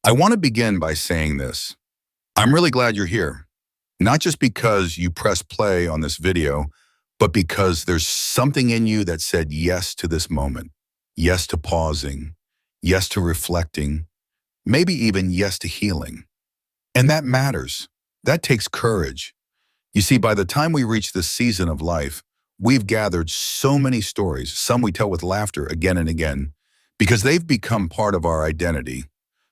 I want to begin by saying this. I'm really glad you're here. Not just because you press play on this video, but because there's something in you that said yes to this moment, yes to pausing, yes to reflecting, maybe even yes to healing. And that matters. That takes courage. You see, by the time we reach this season of life, we've gathered so many stories, some we tell with laughter again and again, because they've become part of our identity.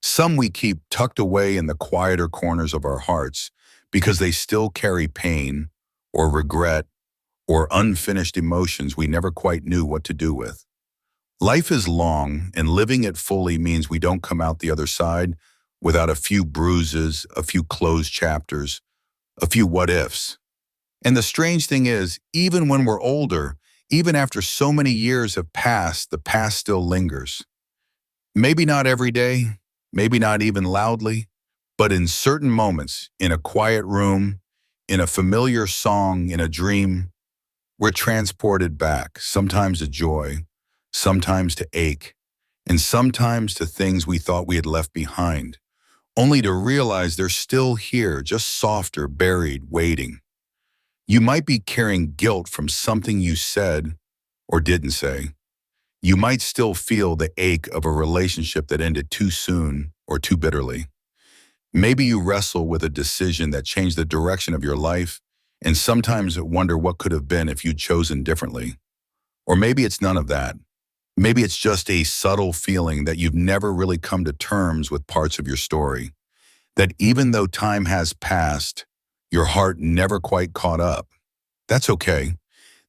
Some we keep tucked away in the quieter corners of our hearts because they still carry pain or regret or unfinished emotions we never quite knew what to do with. Life is long, and living it fully means we don't come out the other side without a few bruises, a few closed chapters, a few what ifs. And the strange thing is, even when we're older, even after so many years have passed, the past still lingers. Maybe not every day, maybe not even loudly, but in certain moments, in a quiet room, in a familiar song, in a dream, we're transported back, sometimes to joy, sometimes to ache, and sometimes to things we thought we had left behind, only to realize they're still here, just softer, buried, waiting. You might be carrying guilt from something you said or didn't say. You might still feel the ache of a relationship that ended too soon or too bitterly. Maybe you wrestle with a decision that changed the direction of your life and sometimes wonder what could have been if you'd chosen differently. Or maybe it's none of that. Maybe it's just a subtle feeling that you've never really come to terms with parts of your story. That even though time has passed, your heart never quite caught up. That's okay.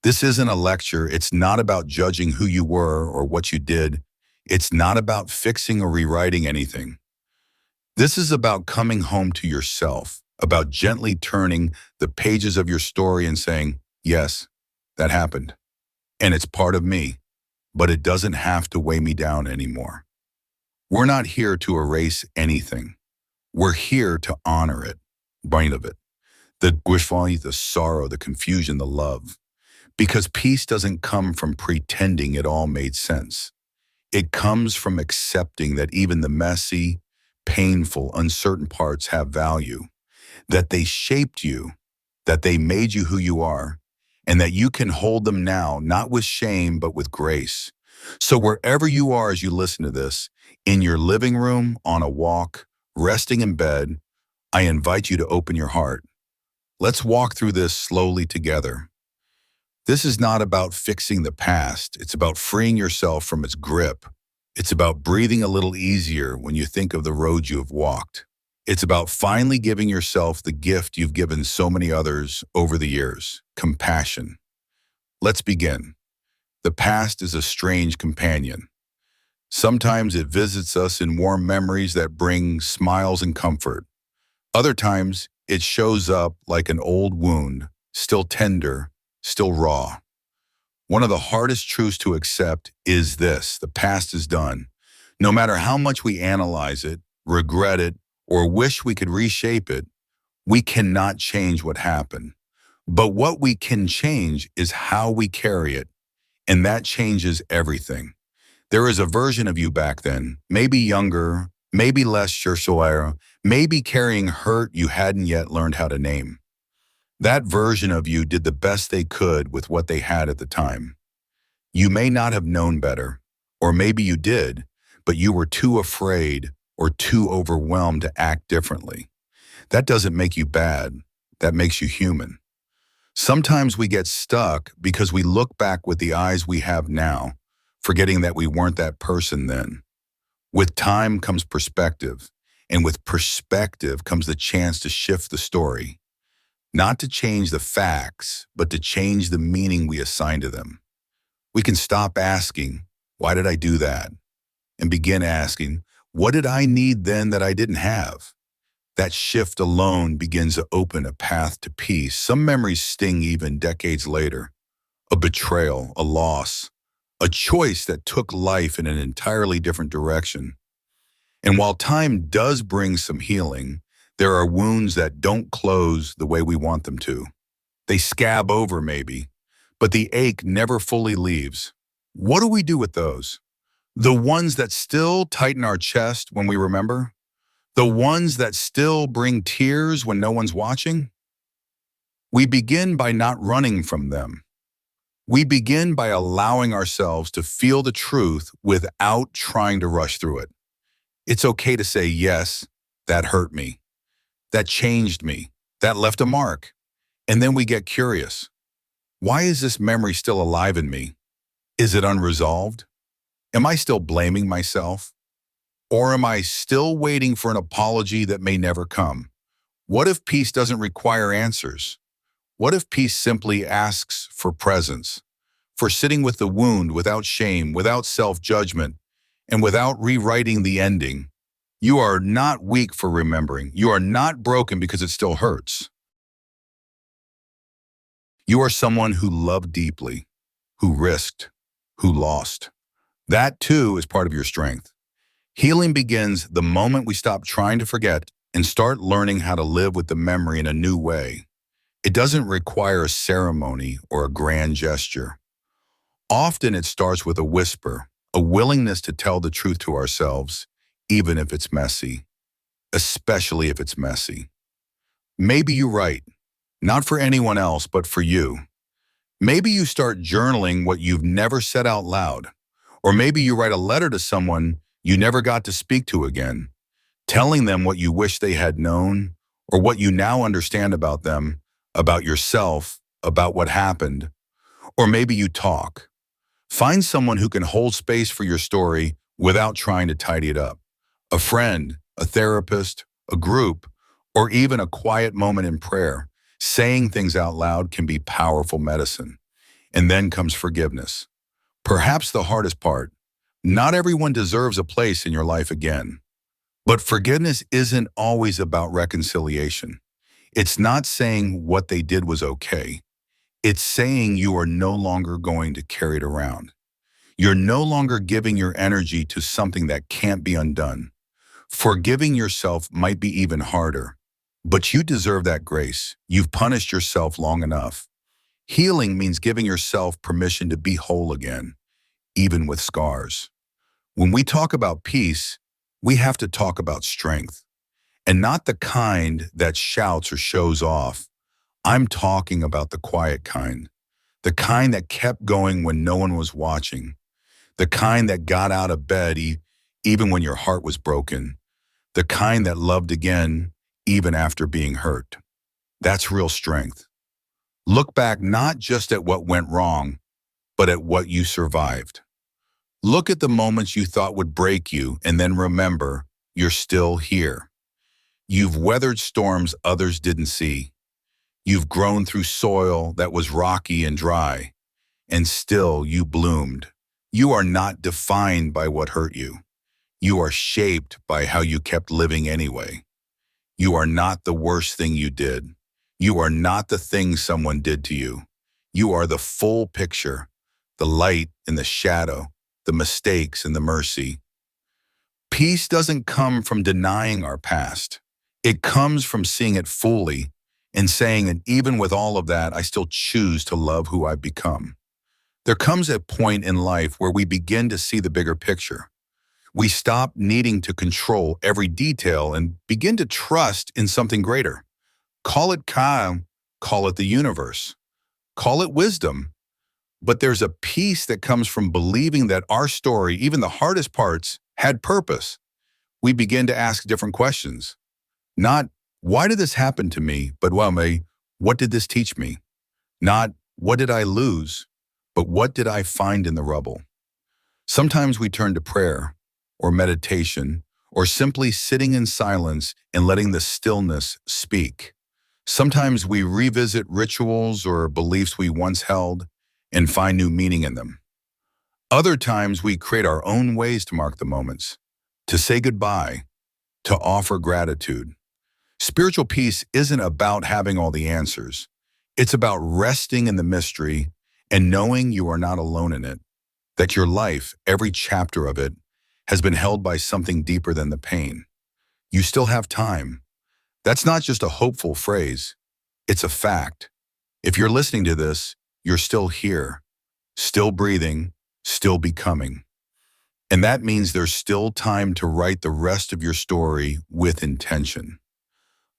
This isn't a lecture. It's not about judging who you were or what you did. It's not about fixing or rewriting anything. This is about coming home to yourself, about gently turning the pages of your story and saying, yes, that happened. And it's part of me, but it doesn't have to weigh me down anymore. We're not here to erase anything. We're here to honor it, point of it. The grief, the sorrow, the confusion, the love. Because peace doesn't come from pretending it all made sense. It comes from accepting that even the messy, painful, uncertain parts have value, that they shaped you, that they made you who you are, and that you can hold them now, not with shame, but with grace. So wherever you are as you listen to this, in your living room, on a walk, resting in bed, I invite you to open your heart. Let's walk through this slowly together. This is not about fixing the past. It's about freeing yourself from its grip. It's about breathing a little easier when you think of the road you have walked. It's about finally giving yourself the gift you've given so many others over the years, compassion. Let's begin. The past is a strange companion. Sometimes it visits us in warm memories that bring smiles and comfort. Other times, it shows up like an old wound, still tender, still raw. One of the hardest truths to accept is this: the past is done. No matter how much we analyze it, regret it, or wish we could reshape it, we cannot change what happened. But what we can change is how we carry it, and that changes everything. There is a version of you back then, maybe younger, maybe less sure, maybe carrying hurt you hadn't yet learned how to name. That version of you did the best they could with what they had at the time. You may not have known better, or maybe you did, but you were too afraid or too overwhelmed to act differently. That doesn't make you bad. That makes you human. Sometimes we get stuck because we look back with the eyes we have now, forgetting that we weren't that person then. With time comes perspective, and with perspective comes the chance to shift the story. Not to change the facts, but to change the meaning we assign to them. We can stop asking, why did I do that? And begin asking, what did I need then that I didn't have? That shift alone begins to open a path to peace. Some memories sting even decades later. A betrayal, a loss, a choice that took life in an entirely different direction. And while time does bring some healing, there are wounds that don't close the way we want them to. They scab over maybe, but the ache never fully leaves. What do we do with those? The ones that still tighten our chest when we remember? The ones that still bring tears when no one's watching? We begin by not running from them. We begin by allowing ourselves to feel the truth without trying to rush through it. It's okay to say, yes, that hurt me. That changed me. That left a mark. And then we get curious. Why is this memory still alive in me? Is it unresolved? Am I still blaming myself? Or am I still waiting for an apology that may never come? What if peace doesn't require answers? What if peace simply asks for presence, for sitting with the wound without shame, without self-judgment, and without rewriting the ending? You are not weak for remembering. You are not broken because it still hurts. You are someone who loved deeply, who risked, who lost. That too is part of your strength. Healing begins the moment we stop trying to forget and start learning how to live with the memory in a new way. It doesn't require a ceremony or a grand gesture. Often it starts with a whisper, a willingness to tell the truth to ourselves, even if it's messy, especially if it's messy. Maybe you write, not for anyone else, but for you. Maybe you start journaling what you've never said out loud, or maybe you write a letter to someone you never got to speak to again, telling them what you wish they had known, or what you now understand about them, about yourself, about what happened. Or maybe you talk. Find someone who can hold space for your story without trying to tidy it up. A friend, a therapist, a group, or even a quiet moment in prayer. Saying things out loud can be powerful medicine. And then comes forgiveness. Perhaps the hardest part. Not everyone deserves a place in your life again. But forgiveness isn't always about reconciliation. It's not saying what they did was okay. It's saying you are no longer going to carry it around. You're no longer giving your energy to something that can't be undone. Forgiving yourself might be even harder, but you deserve that grace. You've punished yourself long enough. Healing means giving yourself permission to be whole again, even with scars. When we talk about peace, we have to talk about strength, and not the kind that shouts or shows off. I'm talking about the quiet kind, the kind that kept going when no one was watching, the kind that got out of bed even when your heart was broken, the kind that loved again even after being hurt. That's real strength. Look back not just at what went wrong, but at what you survived. Look at the moments you thought would break you, and then remember, you're still here. You've weathered storms others didn't see. You've grown through soil that was rocky and dry, and still you bloomed. You are not defined by what hurt you. You are shaped by how you kept living anyway. You are not the worst thing you did. You are not the thing someone did to you. You are the full picture, the light and the shadow, the mistakes and the mercy. Peace doesn't come from denying our past. It comes from seeing it fully and saying that even with all of that, I still choose to love who I've become. There comes a point in life where we begin to see the bigger picture. We stop needing to control every detail and begin to trust in something greater. Call it calm, call it the universe, call it wisdom. But there's a peace that comes from believing that our story, even the hardest parts, had purpose. We begin to ask different questions. Not, why did this happen to me? But, what did this teach me? Not, what did I lose? But what did I find in the rubble? Sometimes we turn to prayer or meditation or simply sitting in silence and letting the stillness speak. Sometimes we revisit rituals or beliefs we once held and find new meaning in them. Other times we create our own ways to mark the moments, to say goodbye, to offer gratitude. Spiritual peace isn't about having all the answers. It's about resting in the mystery and knowing you are not alone in it, that your life, every chapter of it, has been held by something deeper than the pain. You still have time. That's not just a hopeful phrase. It's a fact. If you're listening to this, you're still here, still breathing, still becoming. And that means there's still time to write the rest of your story with intention.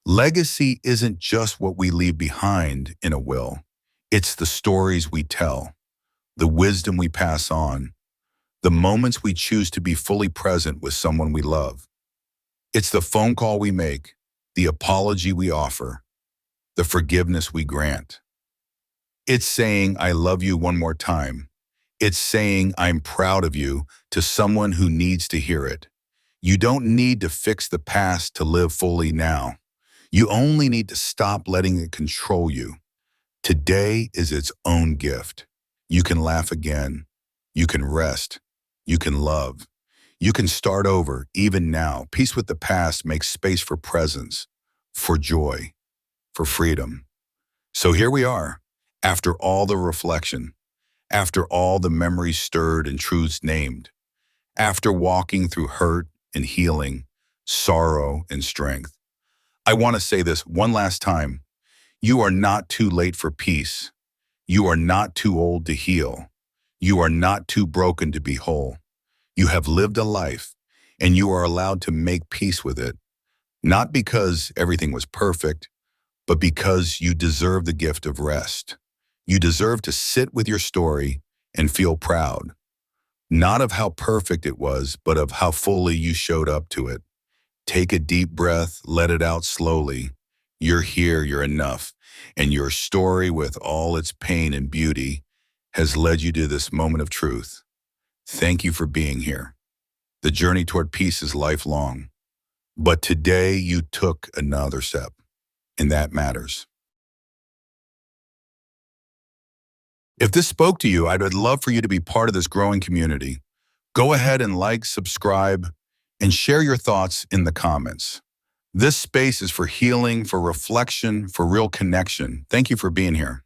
Legacy isn't just what we leave behind in a will. It's the stories we tell, the wisdom we pass on, the moments we choose to be fully present with someone we love. It's the phone call we make, the apology we offer, the forgiveness we grant. It's saying, I love you one more time. It's saying, I'm proud of you to someone who needs to hear it. You don't need to fix the past to live fully now. You only need to stop letting it control you. Today is its own gift. You can laugh again. You can rest. You can love. You can start over, even now. Peace with the past makes space for presence, for joy, for freedom. So here we are, after all the reflection, after all the memories stirred and truths named, after walking through hurt and healing, sorrow and strength. I want to say this one last time. You are not too late for peace. You are not too old to heal. You are not too broken to be whole. You have lived a life, and you are allowed to make peace with it, not because everything was perfect, but because you deserve the gift of rest. You deserve to sit with your story and feel proud, not of how perfect it was, but of how fully you showed up to it. Take a deep breath, let it out slowly. You're here, you're enough, and your story, with all its pain and beauty, has led you to this moment of truth. Thank you for being here. The journey toward peace is lifelong, but today you took another step, and that matters. If this spoke to you, I'd love for you to be part of this growing community. Go ahead and like, subscribe, and share your thoughts in the comments. This space is for healing, for reflection, for real connection. Thank you for being here.